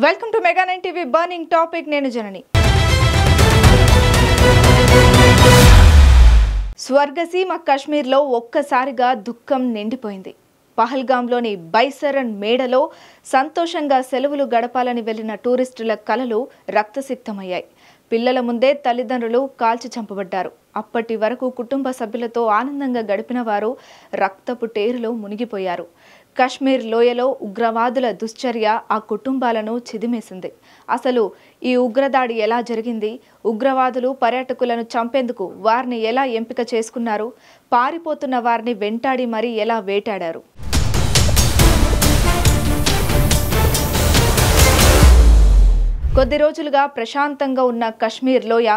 Welcome to mega 9 TV burning topic. నేను జనని. స్వర్గసీమ కాశ్మీర్లో ఒక్కసారిగా దుఃఖం నిండిపోయింది. పహల్గాంలోని బైసరన్ మేడలో సంతోషంగా సెలవులు గడపాలని వెళ్లిన టూరిస్టుల కలలు రక్తసిక్తమయ్యాయి. పిల్లల ముందే తల్లిదండ్రులు కాల్చి చంపబడ్డారు. అప్పటి వరకు కుటుంబ సభ్యులతో ఆనందంగా గడిపిన వారు రక్తపు టేరులో మునిగిపోయారు. కాశ్మీర్ లోయలో ఉగ్రవాదుల దుశ్చర్య ఆ కుటుంబాలను చిదిమేసింది. అసలు ఈ ఉగ్రదాడి ఎలా జరిగింది? ఉగ్రవాదులు పర్యాటకులను చంపేందుకు వారిని ఎలా ఎంపిక చేసుకున్నారు? పారిపోతున్న వారిని వెంటాడి మరీ ఎలా వేటాడారు? కొద్ది రోజులుగా ప్రశాంతంగా ఉన్న కాశ్మీర్ లోయ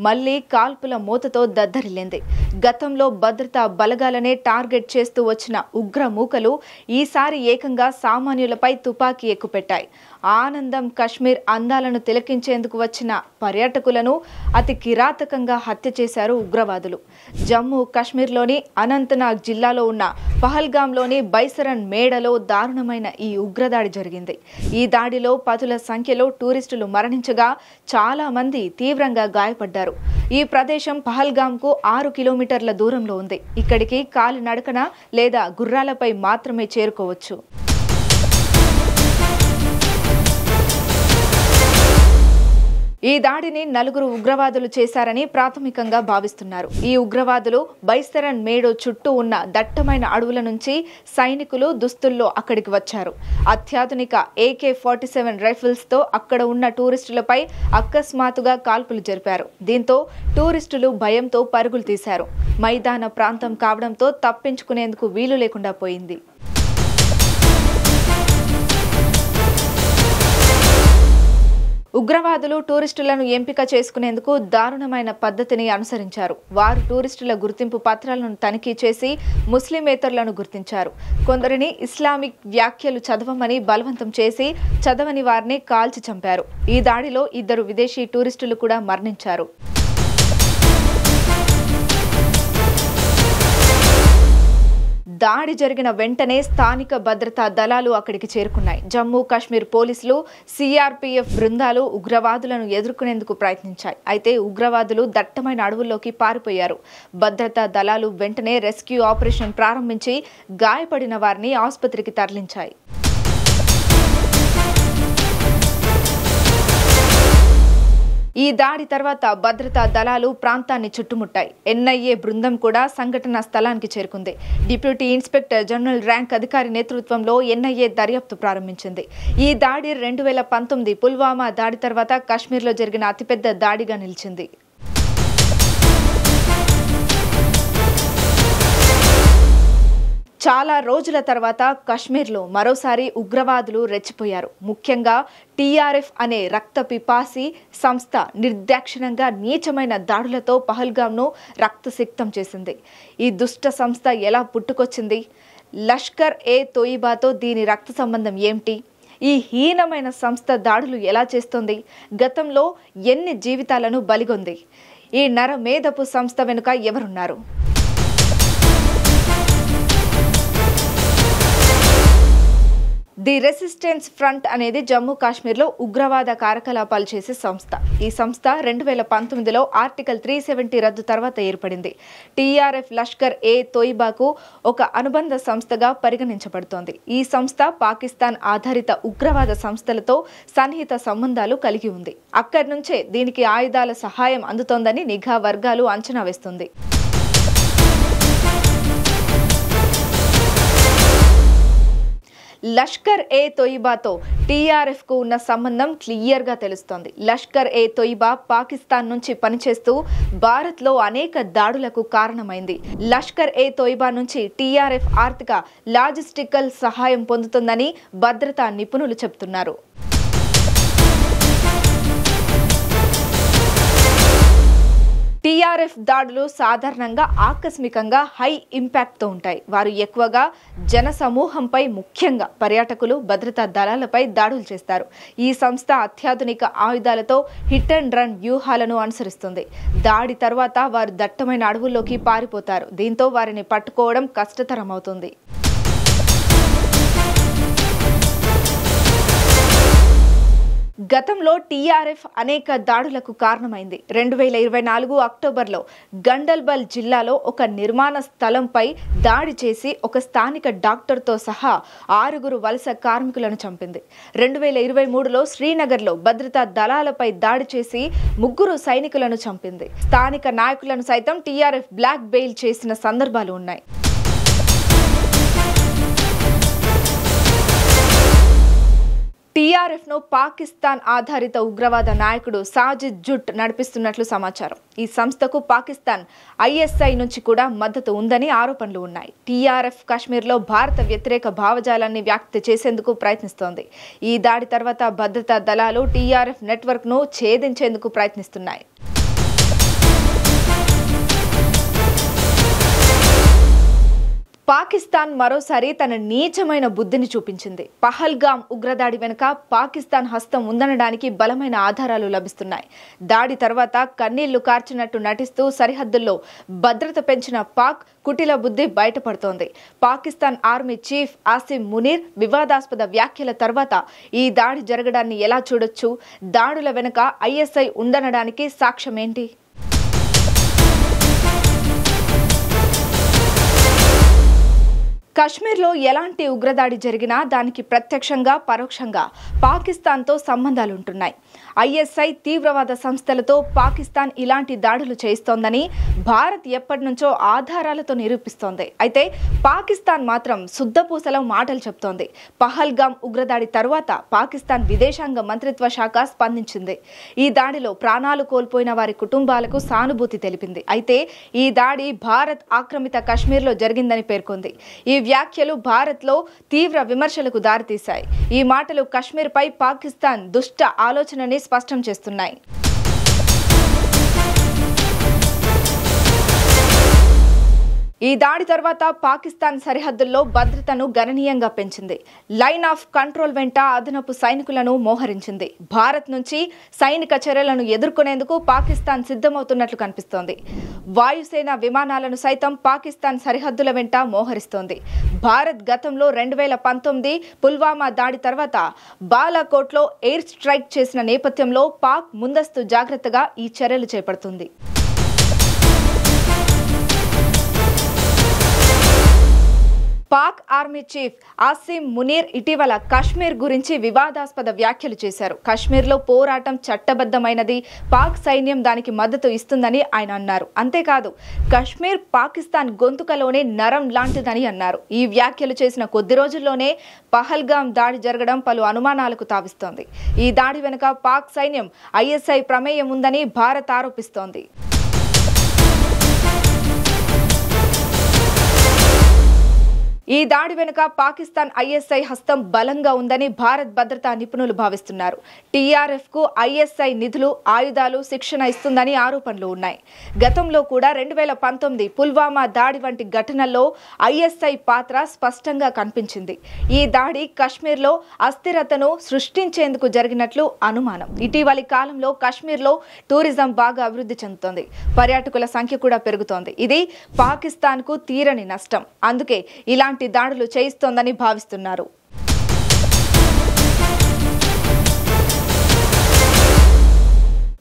మళ్లీ కాల్పుల మూతతో దద్దరిల్లింది. గతంలో భద్రతా బలగాలనే టార్గెట్ చేస్తూ వచ్చిన ఉగ్ర మూకలు ఈసారి ఏకంగా సామాన్యులపై తుపాకీ ఎక్కుపెట్టాయి. ఆనందం కాశ్మీర్ అందాలను తిలకించేందుకు వచ్చిన పర్యాటకులను అతి కిరాతకంగా హత్య చేశారు ఉగ్రవాదులు. జమ్మూ కాశ్మీర్లోని అనంతనాగ్ జిల్లాలో ఉన్న పహల్గాంలోని బైసరన్ మేడలో దారుణమైన ఈ ఉగ్రదాడి జరిగింది. ఈ దాడిలో పదుల సంఖ్యలో టూరిస్టులు మరణించగా చాలా మంది తీవ్రంగా గాయపడ్డారు. ఈ ప్రదేశం పహల్గాంకు 6 కిలోమీటర్ల దూరంలో ఉంది. ఇక్కడికి కాలినడకన లేదా గుర్రాలపై మాత్రమే చేరుకోవచ్చు. ఈ దాడిని 4 ఉగ్రవాదులు చేశారని ప్రాథమికంగా భావిస్తున్నారు. ఈ ఉగ్రవాదులు బైసరన్ మేడో చుట్టూ ఉన్న దట్టమైన అడవుల నుంచి సైనికులు దుస్తుల్లో అక్కడికి వచ్చారు. అత్యాధునిక AK-47 రైఫిల్స్తో అక్కడ ఉన్న టూరిస్టులపై అకస్మాత్తుగా కాల్పులు జరిపారు. దీంతో టూరిస్టులు భయంతో పరుగులు తీశారు. మైదాన ప్రాంతం కావడంతో తప్పించుకునేందుకు వీలు లేకుండా పోయింది. ఉగ్రవాదులు టూరిస్టులను ఎంపిక చేసుకునేందుకు దారుణమైన పద్ధతిని అనుసరించారు. వారు టూరిస్టుల గుర్తింపు పత్రాలను తనిఖీ చేసి ముస్లిమేతరులను గుర్తించారు. కొందరిని ఇస్లామిక్ వ్యాఖ్యలు చదవమని బలవంతం చేసి చదవని వారిని కాల్చి చంపారు. ఈ దాడిలో 2 విదేశీ టూరిస్టులు కూడా మరణించారు. దాడి జరిగిన వెంటనే స్థానిక భద్రతా దళాలు అక్కడికి చేరుకున్నాయి. జమ్మూ కాశ్మీర్ పోలీసులు, CRPF బృందాలు ఉగ్రవాదులను ఎదుర్కొనేందుకు ప్రయత్నించాయి. అయితే ఉగ్రవాదులు దట్టమైన అడవుల్లోకి పారిపోయారు. భద్రతా దళాలు వెంటనే రెస్క్యూ ఆపరేషన్ ప్రారంభించి గాయపడిన వారిని ఆసుపత్రికి తరలించాయి. ఈ దాడి తర్వాత భద్రతా దళాలు ప్రాంతాన్ని చుట్టుముట్టాయి. NIA బృందం కూడా సంఘటనా స్థలానికి చేరుకుంది. డిప్యూటీ ఇన్స్పెక్టర్ జనరల్ ర్యాంక్ అధికారి నేతృత్వంలో NIA దర్యాప్తు ప్రారంభించింది. ఈ దాడి 2019 పుల్వామా దాడి తర్వాత కాశ్మీర్లో జరిగిన అతిపెద్ద దాడిగా నిలిచింది. చాలా రోజుల తర్వాత కాశ్మీర్లో మరోసారి ఉగ్రవాదులు రెచ్చిపోయారు. ముఖ్యంగా TRF అనే రక్త పిపాసి సంస్థ నిర్దాక్షిణ్యంగా నీచమైన దాడులతో పహల్గాంను రక్తసిక్తం చేసింది. ఈ దుష్ట సంస్థ ఎలా పుట్టుకొచ్చింది? లష్కర్-e-తోయిబాతో దీని రక్త సంబంధం ఏమిటి? ఈ హీనమైన సంస్థ దాడులు ఎలా చేస్తోంది? గతంలో ఎన్ని జీవితాలను బలిగొంది? ఈ నరమేధపు సంస్థ వెనుక ఎవరున్నారు? ది రెసిస్టెన్స్ ఫ్రంట్ అనేది జమ్మూ కాశ్మీర్లో ఉగ్రవాద కార్యకలాపాలు చేసే సంస్థ. ఈ సంస్థ 2019లో ఆర్టికల్ 370 రద్దు తర్వాత ఏర్పడింది. TRF లష్కర్-e-తోయిబాకు ఒక అనుబంధ సంస్థగా పరిగణించబడుతోంది. ఈ సంస్థ పాకిస్తాన్ ఆధారిత ఉగ్రవాద సంస్థలతో సన్నిహిత సంబంధాలు కలిగి ఉంది. అక్కడి నుంచే దీనికి ఆయుధాల సహాయం అందుతోందని నిఘా వర్గాలు అంచనా వేస్తుంది. లష్కర్-e-తోయిబాతో TRFకు ఉన్న సంబంధం క్లియర్గా తెలుస్తోంది. లష్కర్-e-తోయిబా పాకిస్తాన్ నుంచి పనిచేస్తూ భారత్లో అనేక దాడులకు కారణమైంది. లష్కర్-e-తోయిబా నుంచి TRF ఆర్థిక, లాజిస్టికల్ సహాయం పొందుతుందని భద్రతా నిపుణులు చెబుతున్నారు. TRF దాడులు సాధారణంగా ఆకస్మికంగా హై ఇంపాక్ట్తో ఉంటాయి. వారు ఎక్కువగా జన సమూహంపై, ముఖ్యంగా పర్యాటకులు, భద్రతా దళాలపై దాడులు చేస్తారు. ఈ సంస్థ అత్యాధునిక ఆయుధాలతో హిట్ అండ్ రన్ వ్యూహాలను అనుసరిస్తుంది. దాడి తర్వాత వారు దట్టమైన అడవుల్లోకి పారిపోతారు. దీంతో వారిని పట్టుకోవడం కష్టతరం అవుతుంది. గతంలో టీఆర్ఎఫ్ అనేక దాడులకు కారణమైంది. 2024 అక్టోబర్లో గండల్బల్ జిల్లాలో ఒక నిర్మాణ స్థలంపై దాడి చేసి ఒక స్థానిక డాక్టర్తో సహా 6 వలస కార్మికులను చంపింది. 2023లో శ్రీనగర్లో భద్రతా దళాలపై దాడి చేసి 3 సైనికులను చంపింది. స్థానిక నాయకులను సైతం టీఆర్ఎఫ్ బ్లాక్ బెయిల్ చేసిన సందర్భాలు ఉన్నాయి. టీఆర్ఎఫ్ను పాకిస్తాన్ ఆధారిత ఉగ్రవాద నాయకుడు సాజిద్ జుట్ నడిపిస్తున్నట్లు సమాచారం. ఈ సంస్థకు పాకిస్తాన్ ఐఎస్ఐ నుంచి కూడా మద్దతు ఉందని ఆరోపణలు ఉన్నాయి. టీఆర్ఎఫ్ కశ్మీర్లో భారత వ్యతిరేక భావజాలాన్ని వ్యాప్తి చేసేందుకు ప్రయత్నిస్తోంది. ఈ దాడి తర్వాత భద్రతా దళాలు టీఆర్ఎఫ్ నెట్వర్క్ను ఛేదించేందుకు ప్రయత్నిస్తున్నాయి. పాకిస్తాన్ మరోసారి తన నీచమైన బుద్ధిని చూపించింది. పహల్గామ్ ఉగ్రదాడి వెనుక పాకిస్తాన్ హస్తం ఉందనడానికి బలమైన ఆధారాలు లభిస్తున్నాయి. దాడి తర్వాత కన్నీళ్లు కార్చినట్టు నటిస్తూ సరిహద్దుల్లో భద్రత పెంచిన పాక్ కుటిల బుద్ధి బయటపడుతోంది. పాకిస్తాన్ ఆర్మీ చీఫ్ ఆసిమ్ మునీర్ వివాదాస్పద వ్యాఖ్యల తర్వాత ఈ దాడి జరగడాన్ని ఎలా చూడొచ్చు? దాడుల వెనుక ఐఎస్ఐ ఉందనడానికి సాక్ష్యమేంటి? కశ్మీర్లో ఎలాంటి ఉగ్రదాడి జరిగినా దానికి ప్రత్యక్షంగా పరోక్షంగా పాకిస్తాన్తో సంబంధాలుంటున్నాయి. ఐఎస్ఐ తీవ్రవాద సంస్థలతో పాకిస్తాన్ ఇలాంటి దాడులు చేస్తోందని భారత్ ఎప్పటి నుంచో ఆధారాలతో నిరూపిస్తోంది. అయితే పాకిస్తాన్ మాత్రం శుద్ధపూసలో మాటలు చెప్తోంది. పహల్గామ్ ఉగ్రదాడి తరువాత పాకిస్తాన్ విదేశాంగ మంత్రిత్వ శాఖ స్పందించింది. ఈ దాడిలో ప్రాణాలు కోల్పోయిన వారి కుటుంబాలకు సానుభూతి తెలిపింది. అయితే ఈ దాడి భారత్ ఆక్రమిత కశ్మీర్లో జరిగిందని పేర్కొంది. ఈ వ్యాఖ్యలు భారత్లో తీవ్ర విమర్శలకు దారితీశాయి. ఈ మాటలు కశ్మీర్పై పాకిస్తాన్ దుష్ట ఆలోచనని స్పష్టం చేస్తున్నాయి. ఈ దాడి తర్వాత పాకిస్తాన్ సరిహద్దుల్లో భద్రతను గణనీయంగా పెంచింది. లైన్ ఆఫ్ కంట్రోల్ వెంట అదనపు సైనికులను మోహరించింది. భారత్ నుంచి సైనిక చర్యలను ఎదుర్కొనేందుకు పాకిస్తాన్ సిద్ధమవుతున్నట్లు కనిపిస్తోంది. వాయుసేన విమానాలను సైతం పాకిస్తాన్ సరిహద్దుల వెంట మోహరిస్తోంది. భారత్ గతంలో 2019 పుల్వామా దాడి తర్వాత బాలాకోట్లో ఎయిర్ స్ట్రైక్ చేసిన నేపథ్యంలో పాక్ ముందస్తు జాగ్రత్తగా ఈ చర్యలు చేపడుతుంది. పాక్ ఆర్మీ చీఫ్ ఆసిమ్ మునీర్ ఇటీవల కశ్మీర్ గురించి వివాదాస్పద వ్యాఖ్యలు చేశారు. కశ్మీర్లో పోరాటం చట్టబద్ధమైనది, పాక్ సైన్యం దానికి మద్దతు ఇస్తుందని ఆయన అన్నారు. అంతేకాదు కశ్మీర్ పాకిస్తాన్ గొంతుకలోనే నరం లాంటిదని అన్నారు. ఈ వ్యాఖ్యలు చేసిన కొద్ది రోజుల్లోనే పహల్గామ్ దాడి జరగడం పలు అనుమానాలకు తావిస్తోంది. ఈ దాడి వెనుక పాక్ సైన్యం ఐఎస్ఐ ప్రమేయం ఉందని భారత్ ఆరోపిస్తోంది. ఈ దాడి వెనుక పాకిస్తాన్ ఐఎస్ఐ హస్తం బలంగా ఉందని భారత్ భద్రతా నిపుణులు భావిస్తున్నారు. టీఆర్ఎఫ్కు ఐఎస్ఐ నిధులు, ఆయుధాలు, శిక్షణ ఇస్తుందని ఆరోపణలు ఉన్నాయి. గతంలో కూడా 2019 పుల్వామా దాడి వంటి ఘటనల్లో ఐఎస్ఐ పాత్ర స్పష్టంగా కనిపించింది. ఈ దాడి కశ్మీర్లో అస్థిరతను సృష్టించేందుకు జరిగినట్లు అనుమానం. ఇటీవలి కాలంలో కశ్మీర్లో టూరిజం బాగా అభివృద్ధి చెందుతోంది. పర్యాటకుల సంఖ్య కూడా పెరుగుతోంది. ఇది పాకిస్తాన్కు తీరని నష్టం. అందుకే ఇలాంటి దాడులు చేయిస్తోందని భావిస్తున్నారు.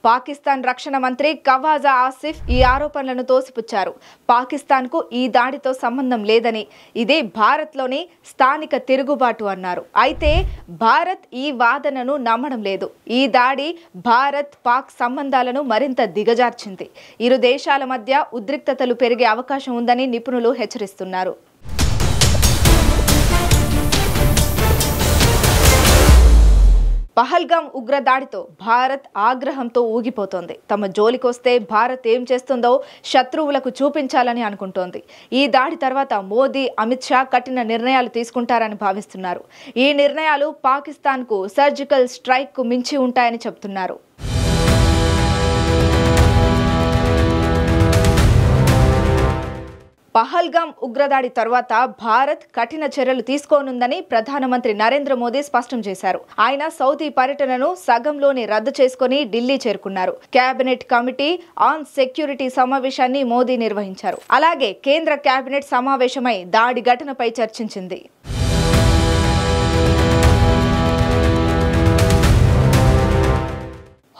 పాకిస్తాన్ రక్షణ మంత్రి ఖవాజా ఆసిఫ్ ఈ ఆరోపణలను తోసిపుచ్చారు. పాకిస్తాన్కు ఈ దాడితో సంబంధం లేదని, ఇది భారత్లోని స్థానిక తిరుగుబాటు అన్నారు. అయితే భారత్ ఈ వాదనను నమ్మడం లేదు. ఈ దాడి భారత్ పాక్ సంబంధాలను మరింత దిగజార్చింది. ఇరు దేశాల మధ్య ఉద్రిక్తతలు పెరిగే అవకాశం ఉందని నిపుణులు హెచ్చరిస్తున్నారు. పహల్గామ్ ఉగ్రదాడితో భారత్ ఆగ్రహంతో ఊగిపోతోంది. తమ జోలికొస్తే భారత్ ఏం చేస్తుందో శత్రువులకు చూపించాలని అనుకుంటోంది. ఈ దాడి తర్వాత మోదీ, అమిత్ షా కఠిన నిర్ణయాలు తీసుకుంటారని భావిస్తున్నారు. ఈ నిర్ణయాలు పాకిస్తాన్కు సర్జికల్ స్ట్రైక్కు మించి ఉంటాయని చెబుతున్నారు. పహల్గామ్ ఉగ్రదాడి తర్వాత భారత్ కఠిన చర్యలు తీసుకోనుందని ప్రధానమంత్రి నరేంద్ర మోదీ స్పష్టం చేశారు. ఆయన సౌదీ పర్యటనను సగంలోనే రద్దు చేసుకుని ఢిల్లీ చేరుకున్నారు. కేబినెట్ కమిటీ ఆన్ సెక్యూరిటీ సమావేశాన్ని మోదీ నిర్వహించారు. అలాగే కేంద్ర కేబినెట్ సమావేశమై దాడి ఘటనపై చర్చించింది.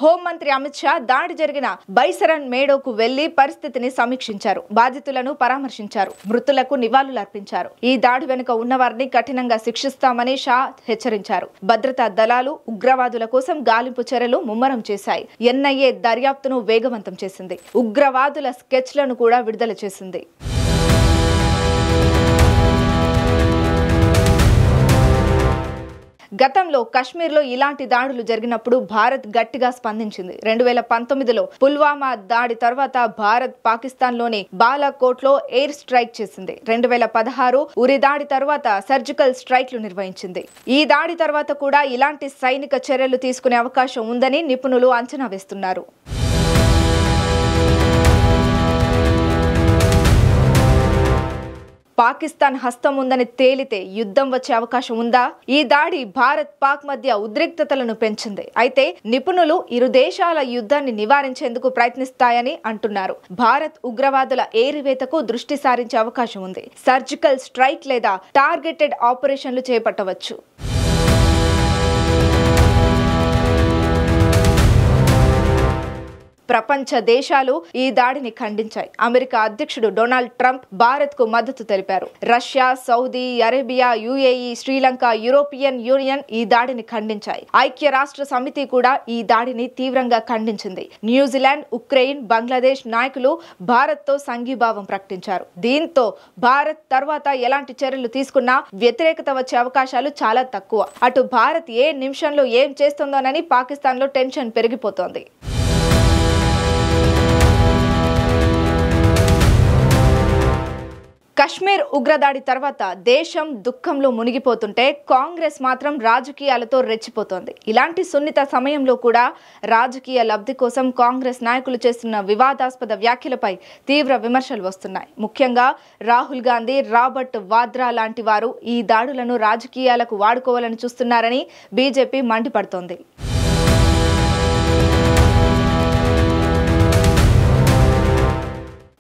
హోంమంత్రి అమిత్ షా దాడి జరిగిన బైసరన్ మేడోకు వెళ్లి పరిస్థితిని సమీక్షించారు. బాధితులను పరామర్శించారు. మృతులకు నివాళులర్పించారు. ఈ దాడి వెనుక ఉన్నవారిని కఠినంగా శిక్షిస్తామని షా హెచ్చరించారు. భద్రతా దళాలు ఉగ్రవాదుల కోసం గాలింపు చర్యలు ముమ్మరం చేశాయి. ఎన్ఐఏ దర్యాప్తును వేగవంతం చేసింది. ఉగ్రవాదుల స్కెచ్లను కూడా విడుదల చేసింది. గతంలో కశ్మీర్లో ఇలాంటి దాడులు జరిగినప్పుడు భారత్ గట్టిగా స్పందించింది. 2019లో పుల్వామా దాడి తర్వాత భారత్ పాకిస్తాన్లోని బాలాకోట్లో ఎయిర్ స్ట్రైక్ చేసింది. 2016 ఉరి దాడి తర్వాత సర్జికల్ స్ట్రైక్లు నిర్వహించింది. ఈ దాడి తర్వాత కూడా ఇలాంటి సైనిక చర్యలు తీసుకునే అవకాశం ఉందని నిపుణులు అంచనా వేస్తున్నారు. పాకిస్తాన్ హస్తం ఉందని తేలితే యుద్ధం వచ్చే అవకాశం ఉందా? ఈ దాడి భారత్ పాక్ మధ్య ఉద్రిక్తతలను పెంచింది. అయితే నిపుణులు ఇరు దేశాల యుద్ధాన్ని నివారించేందుకు ప్రయత్నిస్తాయని అంటున్నారు. భారత్ ఉగ్రవాదుల ఏరివేతకు దృష్టి సారించే అవకాశం ఉంది. సర్జికల్ స్ట్రైక్ లేదా టార్గెటెడ్ ఆపరేషన్లు చేపట్టవచ్చు. ప్రపంచ దేశాలు ఈ దాడిని ఖండించాయి. అమెరికా అధ్యక్షుడు డొనాల్డ్ ట్రంప్ భారత్ కు మద్దతు తెలిపారు. Russia, Saudi Arabia, UAE, Sri Lanka, European union ఈ దాడిని ఖండించాయి. ఐక్యరాష్ట్ర సమితి కూడా ఈ దాడిని తీవ్రంగా ఖండించింది. న్యూజిలాండ్, ఉక్రెయిన్, బంగ్లాదేశ్ నాయకులు భారత్ తో సంఘీభావం ప్రకటించారు. దీంతో భారత్ తర్వాత ఎలాంటి చర్యలు తీసుకున్నా వ్యతిరేకత వచ్చే అవకాశాలు చాలా తక్కువ. అటు భారత్ ఏ నిమిషంలో ఏం చేస్తుందోనని పాకిస్తాన్ లో టెన్షన్ పెరిగిపోతోంది. కశ్మీర్ ఉగ్రదాడి తర్వాత దేశం దుఃఖంలో మునిగిపోతుంటే కాంగ్రెస్ మాత్రం రాజకీయాలతో రెచ్చిపోతోంది. ఇలాంటి సున్నిత సమయంలో కూడా రాజకీయ లబ్ధి కోసం కాంగ్రెస్ నాయకులు చేస్తున్న వివాదాస్పద వ్యాఖ్యలపై తీవ్ర విమర్శలు వస్తున్నాయి. ముఖ్యంగా రాహుల్ గాంధీ, రాబర్ట్ వాద్రా లాంటి వారు ఈ దాడులను రాజకీయాలకు వాడుకోవాలని చూస్తున్నారని బీజేపీ మండిపడుతోంది.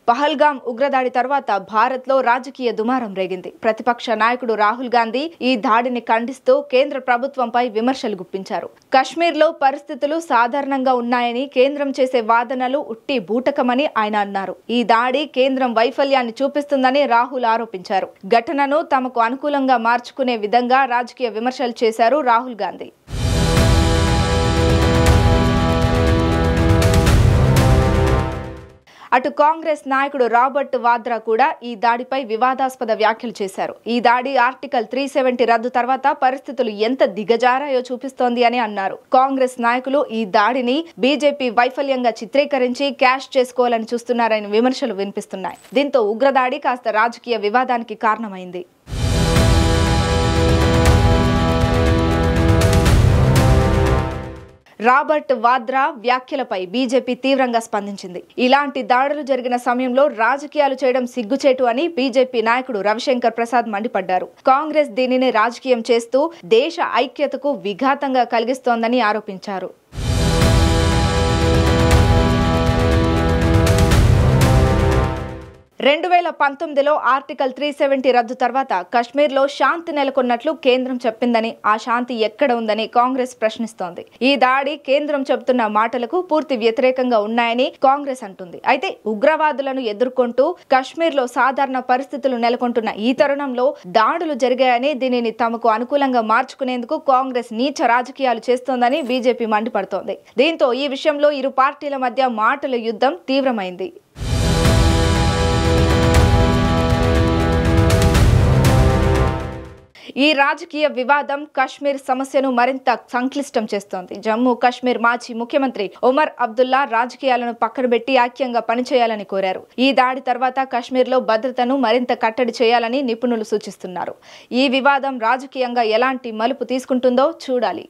పహల్గామ్ ఉగ్రదాడి తర్వాత భారత్ లో రాజకీయ దుమారం రేగింది. ప్రతిపక్ష నాయకుడు రాహుల్ గాంధీ ఈ దాడిని ఖండిస్తూ కేంద్ర ప్రభుత్వంపై విమర్శలు గుప్పించారు. కశ్మీర్ లో పరిస్థితులు సాధారణంగా ఉన్నాయని, కేంద్రం చేసే వాదనలు ఉట్టి బూటకమని ఆయన అన్నారు. ఈ దాడి కేంద్రం వైఫల్యాన్ని చూపిస్తుందని రాహుల్ ఆరోపించారు. ఘటనను తమకు అనుకూలంగా మార్చుకునే విధంగా రాజకీయ విమర్శలు చేశారు రాహుల్ గాంధీ. 'అటు కాంగ్రెస్ నాయకుడు రాబర్ట్ వాద్రా కూడా ఈ దాడిపై వివాదాస్పద వ్యాఖ్యలు చేశారు. ఈ దాడి ఆర్టికల్ 370 రద్దు తర్వాత పరిస్థితులు ఎంత దిగజారాయో చూపిస్తోంది అని అన్నారు. కాంగ్రెస్ నాయకులు ఈ దాడిని బీజేపీ వైఫల్యంగా చిత్రీకరించి క్యాష్ చేసుకోవాలని చూస్తున్నారని విమర్శలు వినిపిస్తున్నాయి. దీంతో ఉగ్రదాడి కాస్త రాజకీయ వివాదానికి కారణమైంది. రాబర్ట్ వాద్రా వ్యాఖ్యలపై బీజేపీ తీవ్రంగా స్పందించింది. ఇలాంటి దాడులు జరిగిన సమయంలో రాజకీయాలు చేయడం సిగ్గుచేటు అని బీజేపీ నాయకుడు రవిశంకర్ ప్రసాద్ మండిపడ్డారు. కాంగ్రెస్ దీనిని రాజకీయం చేస్తూ దేశ ఐక్యతకు విఘాతంగా కలిగిస్తోందని ఆరోపించారు. 2019లో ఆర్టికల్ 370 రద్దు తర్వాత కశ్మీర్లో శాంతి నెలకొన్నట్లు కేంద్రం చెప్పిందని, ఆ శాంతి ఎక్కడ ఉందని కాంగ్రెస్ ప్రశ్నిస్తోంది. ఈ దాడి కేంద్రం చెబుతున్న మాటలకు పూర్తి వ్యతిరేకంగా ఉన్నాయని కాంగ్రెస్ అంటుంది. అయితే ఉగ్రవాదులను ఎదుర్కొంటూ కశ్మీర్లో సాధారణ పరిస్థితులు నెలకొంటున్న ఈ తరుణంలో దాడులు జరిగాయని, దీనిని తమకు అనుకూలంగా మార్చుకునేందుకు కాంగ్రెస్ నీచ రాజకీయాలు చేస్తోందని బీజేపీ మండిపడుతోంది. దీంతో ఈ విషయంలో ఇరు పార్టీల మధ్య మాటల యుద్ధం తీవ్రమైంది. ఈ రాజకీయ వివాదం కశ్మీర్ సమస్యను మరింత సంక్లిష్టం చేస్తోంది. జమ్మూ కశ్మీర్ మాజీ ముఖ్యమంత్రి ఒమర్ అబ్దుల్లా రాజకీయాలను పక్కనబెట్టి ఐక్యంగా పనిచేయాలని కోరారు. ఈ దాడి తర్వాత కశ్మీర్లో భద్రతను మరింత కట్టడి చేయాలని నిపుణులు సూచిస్తున్నారు. ఈ వివాదం రాజకీయంగా ఎలాంటి మలుపు తీసుకుంటుందో చూడాలి.